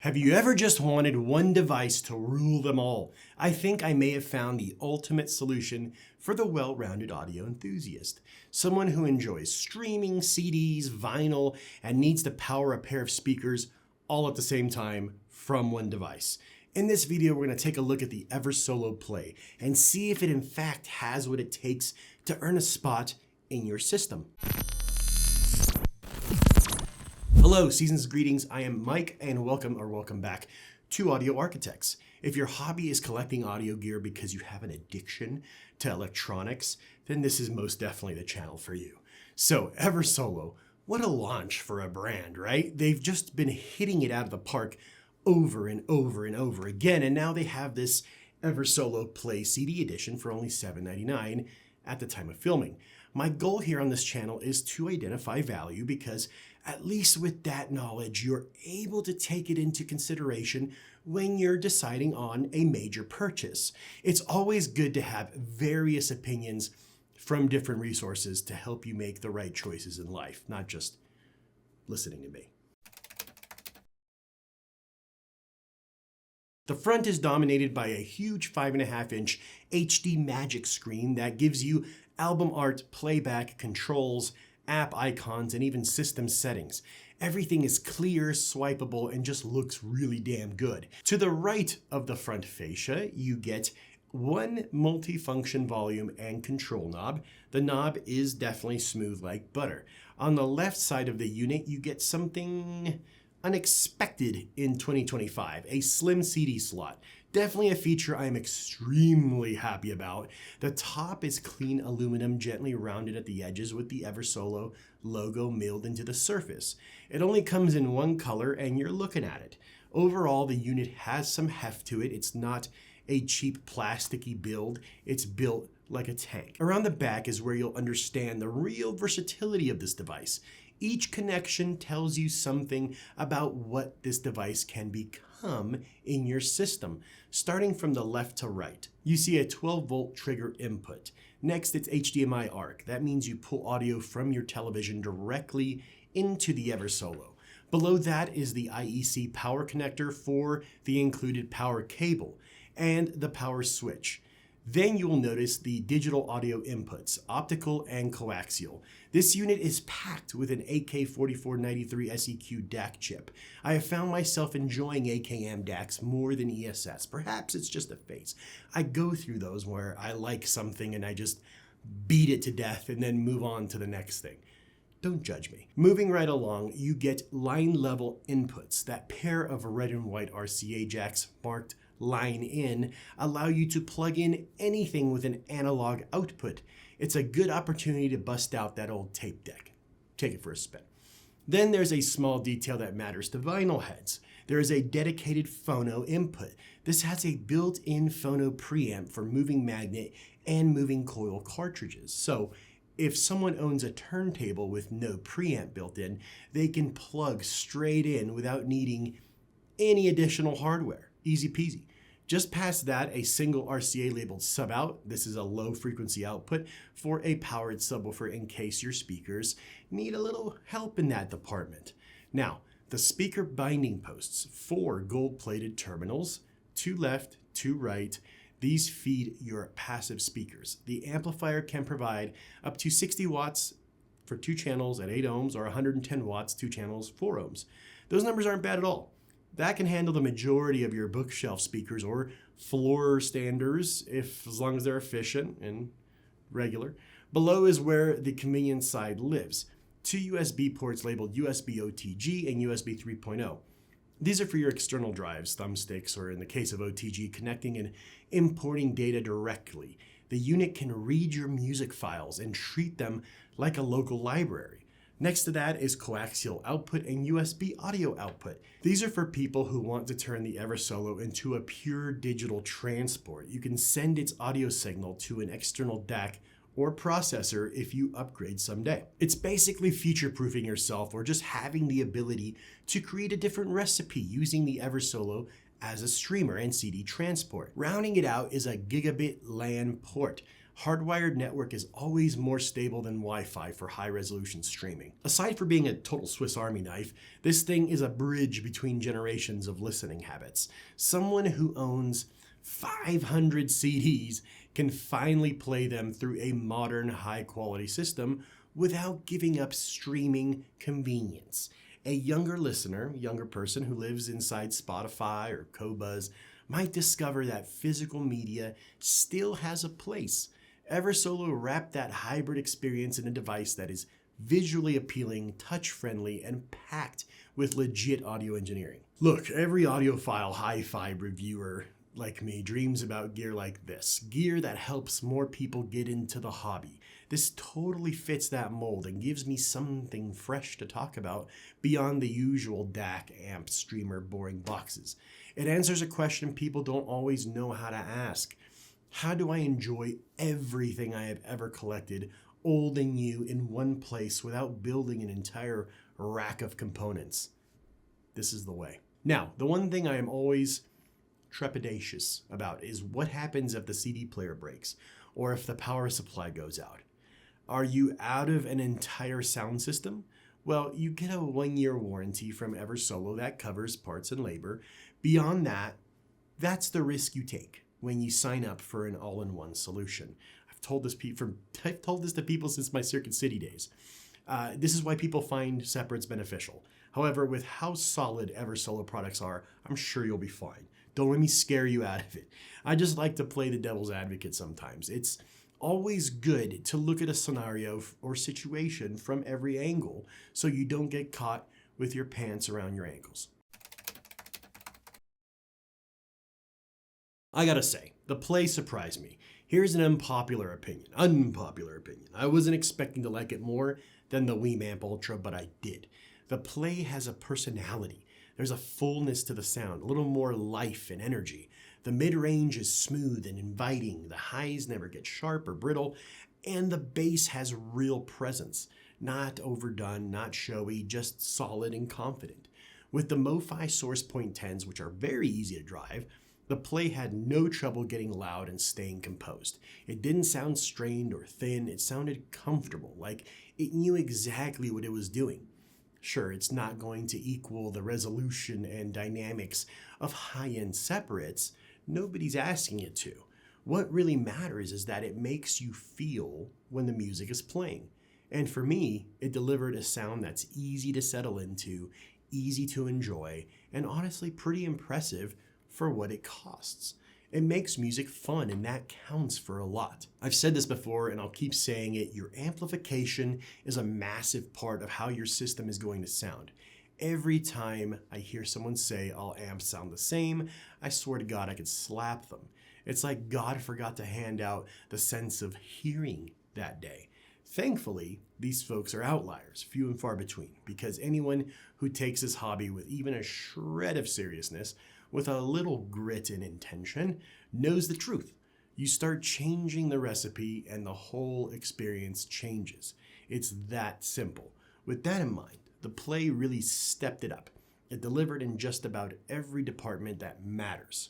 Have you ever just wanted one device to rule them all? I think I may have found the ultimate solution for the well-rounded audio enthusiast. Someone who enjoys streaming, CDs, vinyl, and needs to power a pair of speakers all at the same time from one device. In this video, we're going to take a look at the Eversolo Play and see if it in fact has what it takes to earn a spot in your system. Hello, season's greetings. I am Mike and welcome back to Audio Arkitekts. If your hobby is collecting audio gear because you have an addiction to electronics, then this is most definitely the channel for you. So Eversolo, what a launch for a brand, right? They've just been hitting it out of the park over and over and over again, and now they have this Eversolo Play CD edition for only $7.99 at the time of filming. My goal here on this channel is to identify value because at least with that knowledge, you're able to take it into consideration when you're deciding on a major purchase. It's always good to have various opinions from different resources to help you make the right choices in life, not just listening to me. The front is dominated by a huge 5.5-inch HD Magic screen that gives you album art, playback, controls, app icons, and even system settings. Everything is clear, swipeable, and just looks really damn good. To the right of the front fascia, you get one multi-function volume and control knob. The knob is definitely smooth like butter. On the left side of the unit, you get something unexpected in 2025, a slim CD slot. Definitely a feature I'm extremely happy about. The top is clean aluminum, gently rounded at the edges with the Eversolo logo milled into the surface. It only comes in one color and you're looking at it. Overall, the unit has some heft to it. It's not a cheap plasticky build. It's built like a tank. Around the back is where you'll understand the real versatility of this device. Each connection tells you something about what this device can become in your system. Starting from the left to right, you see a 12-volt trigger input. Next, it's HDMI ARC. That means you pull audio from your television directly into the Eversolo. Below that is the IEC power connector for the included power cable and the power switch. Then you will notice the digital audio inputs, optical and coaxial. This unit is packed with an AK4493 SEQ DAC chip. I have found myself enjoying AKM DACs more than ESS. Perhaps it's just a phase. I go through those where I like something and I just beat it to death and then move on to the next thing. Don't judge me. Moving right along, you get line level inputs. That pair of red and white RCA jacks marked line in allow you to plug in anything with an analog output. It's a good opportunity to bust out that old tape deck. Take it for a spin. Then there's a small detail that matters to vinyl heads. There is a dedicated phono input. This has a built-in phono preamp for moving magnet and moving coil cartridges. So if someone owns a turntable with no preamp built in, they can plug straight in without needing any additional hardware. Easy peasy. Just past that, a single RCA labeled sub out. This is a low frequency output for a powered subwoofer in case your speakers need a little help in that department. Now, the speaker binding posts, 4 gold-plated terminals, 2 left, 2 right. These feed your passive speakers. The amplifier can provide up to 60 watts for 2 channels at 8 ohms or 110 watts, 2 channels, 4 ohms. Those numbers aren't bad at all. That can handle the majority of your bookshelf speakers or floor standers as long as they're efficient and regular. Below is where the convenience side lives. 2 USB ports labeled USB OTG and USB 3.0. These are for your external drives, thumbsticks, or in the case of OTG, connecting and importing data directly. The unit can read your music files and treat them like a local library. Next to that is coaxial output and USB audio output. These are for people who want to turn the Eversolo into a pure digital transport. You can send its audio signal to an external DAC or processor if you upgrade someday. It's basically future-proofing yourself or just having the ability to create a different recipe using the Eversolo as a streamer and CD transport. Rounding it out is a gigabit LAN port. hardwired network is always more stable than Wi-Fi for high-resolution streaming. Aside from being a total Swiss Army knife, this thing is a bridge between generations of listening habits. Someone who owns 500 CDs can finally play them through a modern, high-quality system without giving up streaming convenience. A younger listener, younger person who lives inside Spotify or Qobuz might discover that physical media still has a place. Eversolo wrapped that hybrid experience in a device that is visually appealing, touch-friendly, and packed with legit audio engineering. Look, every audiophile hi-fi reviewer like me dreams about gear like this, gear that helps more people get into the hobby. This totally fits that mold and gives me something fresh to talk about beyond the usual DAC, amp, streamer, boring boxes. It answers a question people don't always know how to ask. How do I enjoy everything I have ever collected, old and new, in one place without building an entire rack of components? This is the way. Now, the one thing I am always trepidatious about is what happens if the CD player breaks or if the power supply goes out. Are you out of an entire sound system? Well, you get a 1-year warranty from Eversolo that covers parts and labor. Beyond that, that's the risk you take when you sign up for an all-in-one solution. I've told this to people since my Circuit City days. This is why people find separates beneficial. However, with how solid Eversolo products are, I'm sure you'll be fine. Don't let me scare you out of it. I just like to play the devil's advocate sometimes. It's always good to look at a scenario or situation from every angle so you don't get caught with your pants around your ankles. I gotta say, the Play surprised me. Here's an unpopular opinion. I wasn't expecting to like it more than the Wii Ultra, but I did. The Play has a personality. There's a fullness to the sound, a little more life and energy. The mid-range is smooth and inviting, the highs never get sharp or brittle, and the bass has real presence. Not overdone, not showy, just solid and confident. With the MoFi Source Point 10s, which are very easy to drive, the Play had no trouble getting loud and staying composed. It didn't sound strained or thin, it sounded comfortable, like it knew exactly what it was doing. Sure, it's not going to equal the resolution and dynamics of high-end separates. Nobody's asking it to. What really matters is that it makes you feel when the music is playing. And for me, it delivered a sound that's easy to settle into, easy to enjoy, and honestly pretty impressive for what it costs. It makes music fun, and that counts for a lot. I've said this before, and I'll keep saying it, your amplification is a massive part of how your system is going to sound. Every time I hear someone say all amps sound the same, I swear to God I could slap them. It's like God forgot to hand out the sense of hearing that day. Thankfully, these folks are outliers, few and far between, because anyone who takes this hobby with even a shred of seriousness, with a little grit and intention, knows the truth. You start changing the recipe and the whole experience changes. It's that simple. With that in mind, the Play really stepped it up. It delivered in just about every department that matters.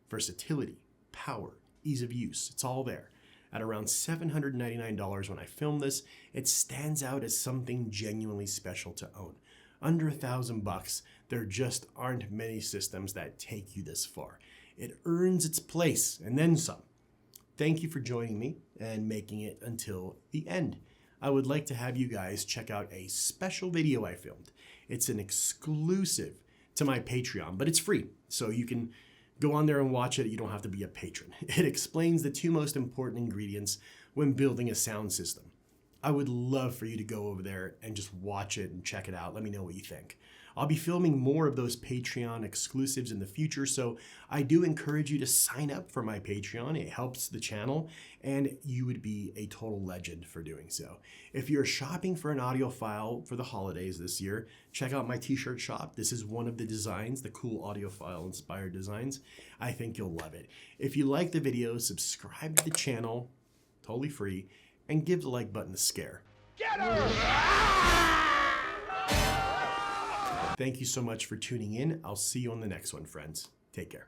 Versatility, power, ease of use, it's all there. At around $799 when I filmed this, it stands out as something genuinely special to own. Under $1,000, there just aren't many systems that take you this far. It earns its place and then some. Thank you for joining me and making it until the end. I would like to have you guys check out a special video I filmed. It's an exclusive to my Patreon, but it's free, so you can go on there and watch it. You don't have to be a patron. It explains the 2 most important ingredients when building a sound system. I would love for you to go over there and just watch it and check it out. Let me know what you think. I'll be filming more of those Patreon exclusives in the future, so I do encourage you to sign up for my Patreon. It helps the channel, and you would be a total legend for doing so. If you're shopping for an audiophile for the holidays this year, check out my t-shirt shop. This is one of the designs, the cool audiophile inspired designs. I think you'll love it. If you like the video, subscribe to the channel, totally free, and give the like button a scare. Get her! Thank you so much for tuning in. I'll see you on the next one, friends. Take care.